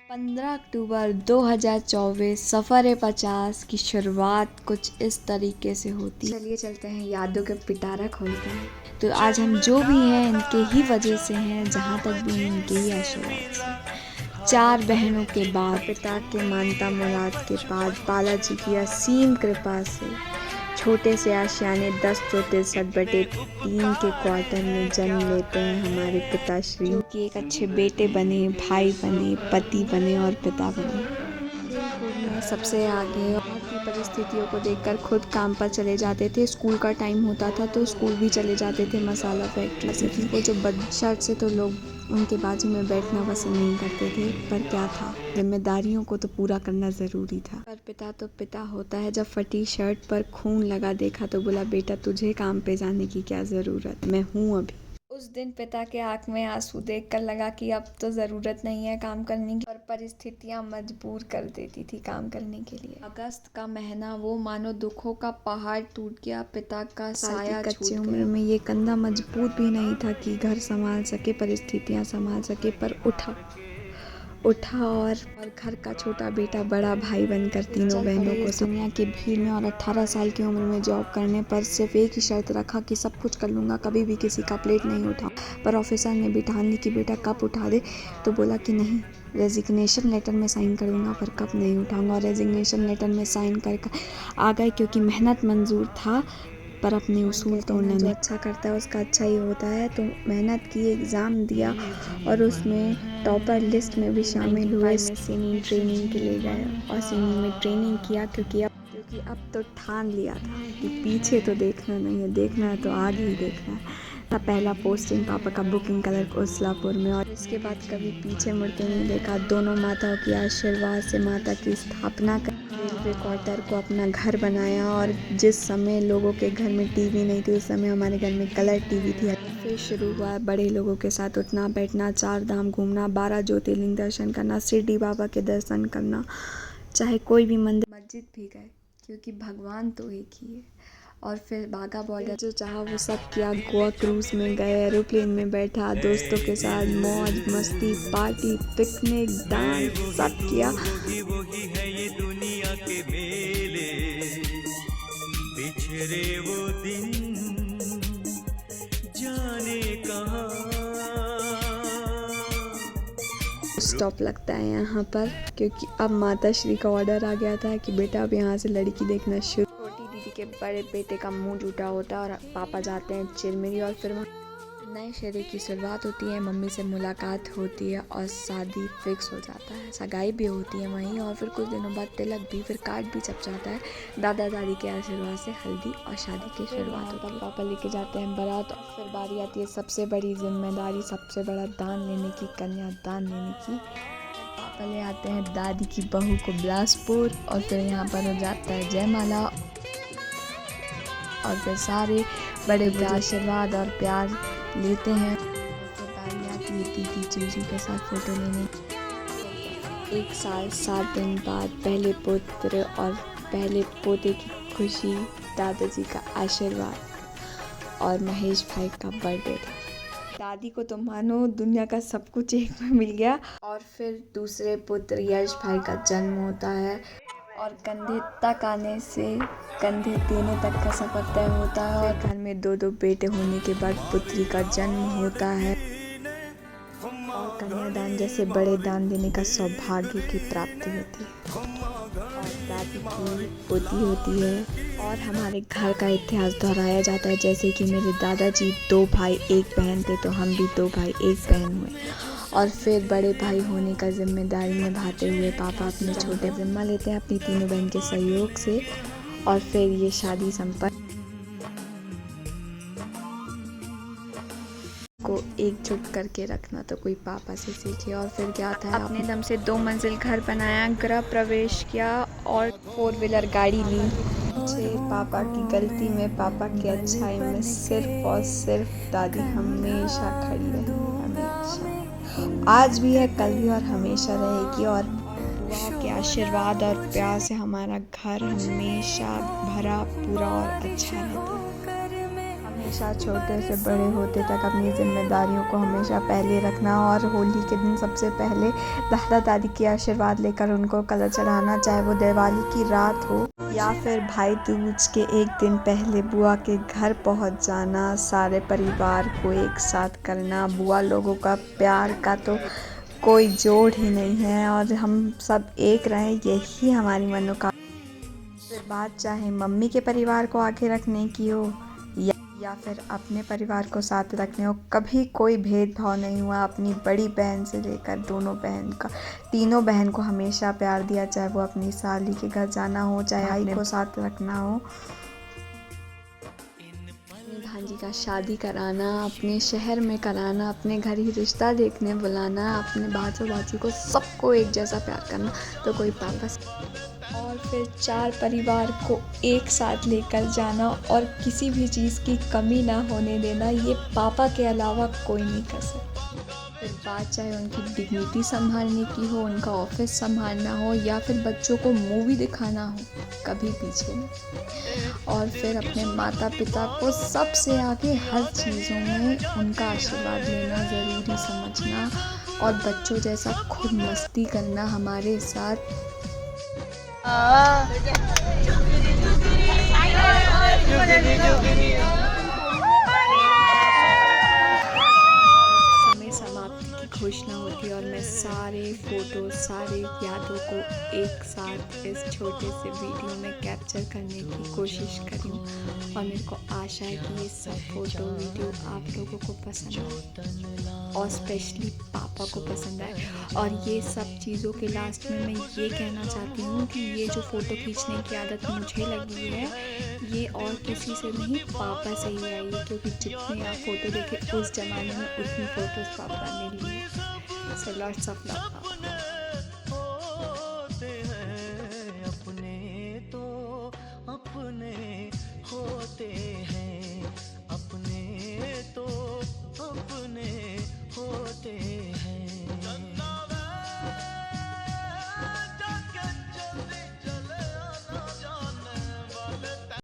15 अक्टूबर 2024 सफ़र-ए-50 की शुरुआत कुछ इस तरीके से होती है। चलिए चलते हैं, यादों के पिटारा खोलते हैं। तो आज हम जो भी हैं इनके ही वजह से हैं, जहाँ तक भी इनके ही आशीर्वाद से। 4 बहनों के बाद, पिता के मानता मुराद के बाद, बालाजी की असीम कृपा से छोटे से आशियाने 10/3 के क्वार्टर में जन्म लेते हैं हमारे पिताश्री, जो कि एक अच्छे बेटे बने, भाई बने, पति बने और पिता बने। खेल-कूद में सबसे आगे और की परिस्थितियों को देखकर खुद काम पर चले जाते थे। स्कूल का टाइम होता था तो स्कूल भी चले जाते थे। मसाला फैक्ट्री से थी वो, जो बदशर्त से तो लोग उनके बाजू में बैठना पसंद नहीं करते थे, पर क्या था, जिम्मेदारियों को तो पूरा करना ज़रूरी था। पर पिता तो पिता होता है। जब फटी शर्ट पर खून लगा देखा तो बोला, बेटा तुझे काम पे जाने की क्या ज़रूरत, मैं हूँ अभी। उस दिन पिता के आँख में आंसू देखकर लगा कि अब तो ज़रूरत नहीं है काम करने की, और परिस्थितियाँ मजबूर कर देती थी काम करने के लिए। अगस्त का महीना वो मानो दुखों का पहाड़ टूट गया, पिता का साया छूट गया। कच्ची उम्र में ये कंधा मजबूत भी नहीं था कि घर संभाल सके, परिस्थितियाँ संभाल सके, पर उठा और घर का छोटा बेटा बड़ा भाई बनकर तीनों बहनों को दुनिया की भीड़ में, और 18 साल की उम्र में जॉब करने पर सिर्फ एक ही शर्त रखा कि सब कुछ कर लूँगा, कभी भी किसी का प्लेट नहीं उठाऊँ। पर ऑफिसर ने भी ठान ली कि बेटा कप उठा दे, तो बोला कि नहीं, रेजिग्नेशन लेटर में साइन कर दूँगा पर कप नहीं उठाऊँगा। और रेजिग्नेशन लेटर में साइन कर आ गए, क्योंकि मेहनत मंजूर था पर अपने उसूल तोड़ना। जो अच्छा करता है उसका अच्छा ही होता है। तो मेहनत की, एग्ज़ाम दिया और उसमें टॉपर लिस्ट में भी शामिल हुए। सिंगिंग ट्रेनिंग के लिए गए और सिंगिंग में ट्रेनिंग किया, क्योंकि अब तो ठान लिया था कि पीछे तो देखना नहीं है, देखना है तो आगे ही देखना है। पहला पोस्टिंग पापा का बुकिंग क्लर्क उस्लापुर में, और इसके बाद कभी पीछे मुड़ के नहीं देखा। दोनों माताओं के आशीर्वाद से माता की स्थापना कर रेलवे क्वार्टर को अपना घर बनाया। और जिस समय लोगों के घर में टीवी नहीं थी, उस समय हमारे घर में कलर टीवी थी। फिर शुरू हुआ बड़े लोगों के साथ उठना बैठना, 4 धाम घूमना, 12 ज्योतिर्लिंग दर्शन करना, शिरडी बाबा के दर्शन करना, चाहे कोई भी मंदिर मस्जिद भी गए, क्योंकि भगवान तो एक ही है। और फिर बाघा बॉर्डर जो चाहा वो सब किया। गोवा क्रूज़ में गए, एरोप्लेन में बैठा, दोस्तों के साथ मौज मस्ती, पार्टी, पिकनिक, डांस सब किया। वही है ये दुनिया के मेले, बिछड़े वो दिन जाने कहाँ। स्टॉप लगता है यहाँ पर, क्योंकि अब माता श्री का ऑर्डर आ गया था कि बेटा अब यहाँ से लड़की देखना शुरू। छोटी दीदी के बड़े बेटे का मुंह टूटा होता है और पापा जाते हैं चिरमिरी, और फिर नए शरीर की शुरुआत होती है। मम्मी से मुलाकात होती है और शादी फिक्स हो जाता है, सगाई भी होती है वहीं, और फिर कुछ दिनों बाद तिलक भी, फिर कार्ड भी छप जाता है। दादा दादी के आशीर्वाद से हल्दी और शादी की शुरुआत होती है। पापा लेके जाते हैं बारात, और फिर बारी आती है सबसे बड़ी जिम्मेदारी, सबसे बड़ा दान लेने की, कन्यादान लेने की। पापा ले आते हैं दादी की बहू को बिलासपुर, और फिर यहाँ पर हो जाता है जयमाला, और फिर सारे बड़े बड़े आशीर्वाद और प्यार लेते हैं। फिर बारी आती है दीदी जीजू के साथ फ़ोटो लेने। 1 साल 7 दिन बाद पहले पुत्र और पहले पोते की खुशी, दादाजी का आशीर्वाद, और महेश भाई का बर्थडे था। दादी को तो मानो दुनिया का सब कुछ एक में मिल गया। और फिर दूसरे पुत्र यश भाई का जन्म होता है, और कंधे तक आने से कंधे देने तक का सफ़र तय होता है। और घर में 2 बेटे होने के बाद पुत्री का जन्म होता है, और कन्यादान जैसे बड़े दान देने का सौभाग्य की प्राप्ति होती है। और दादी की पोती होती है, और हमारे घर का इतिहास दोहराया जाता है। जैसे कि मेरे दादाजी 2 भाई 1 बहन थे, तो हम भी 2 भाई 1 बहन हुए। और फिर बड़े भाई होने का जिम्मेदारी निभाते हुए पापा अपने छोटे जिम्मा लेते हैं अपनी तीनों बहन के सहयोग से, और फिर ये शादी संपन्न को एकजुट करके रखना तो कोई पापा से सीखे। और फिर क्या था, अपने दम से 2 मंजिल घर बनाया, गृह प्रवेश किया और 4 व्हीलर गाड़ी ली। मुझे पापा की गलती में, पापा की अच्छाई में सिर्फ और सिर्फ दादी हमेशा खड़ी रही, हमेशा। आज भी है, कल भी और हमेशा रहेगी। और बुआ के आशीर्वाद और प्यार से हमारा घर हमेशा भरा पूरा और अच्छा रहता है। हमेशा छोटे से बड़े होते तक अपनी जिम्मेदारियों को हमेशा पहले रखना और होली के दिन सबसे पहले दादा दादी के आशीर्वाद लेकर उनको कलर चढ़ाना, चाहे वो दिवाली की रात हो या फिर भाई दूज के एक दिन पहले बुआ के घर पहुंच जाना, सारे परिवार को एक साथ करना। बुआ लोगों का प्यार का तो कोई जोड़ ही नहीं है और हम सब एक रहें, यही हमारी मनोकामना। फिर बात चाहे मम्मी के परिवार को आगे रखने की हो या फिर अपने परिवार को साथ रखने हो, कभी कोई भेदभाव नहीं हुआ। अपनी बड़ी बहन से लेकर तीनों बहन को हमेशा प्यार दिया, चाहे वो अपनी साली के घर जाना हो, चाहे भाई को साथ रखना हो। अपनी भांजी का शादी कराना, अपने शहर में कराना, अपने घर ही रिश्ता देखने बुलाना, अपने भांजो भांजी को सबको एक जैसा प्यार करना, तो कोई पापा और फिर 4 परिवार को एक साथ लेकर जाना और किसी भी चीज़ की कमी ना होने देना, ये पापा के अलावा कोई नहीं कर सकता। फिर बात चाहे उनकी डिग्निटी संभालने की हो, उनका ऑफिस संभालना हो या फिर बच्चों को मूवी दिखाना हो, कभी पीछे नहीं। और फिर अपने माता पिता को सबसे आगे हर चीज़ों में उनका आशीर्वाद लेना ज़रूरी समझना और बच्चों जैसा खुद मस्ती करना हमारे साथ। समय समाप्ति की घोषणा होती है और मैं सारे फोटो, सारे यादों को एक साथ इस छोटे से वीडियो में कैप्चर करने की कोशिश करी हूँ और मेरे को आशा है कि ये सब फोटो वीडियो आप लोगों को पसंद आए और स्पेशली पापा को पसंद आए। और ये सब चीज़ों के लास्ट में मैं ये कहना चाहती हूँ कि ये जो फ़ोटो खींचने की आदत मुझे लगी है, ये और किसी से नहीं, पापा से ही आई है, क्योंकि जितने आप फ़ोटो देखे उस ज़माने में उतनी फ़ोटोज़ पापा ने ली। So lots of love.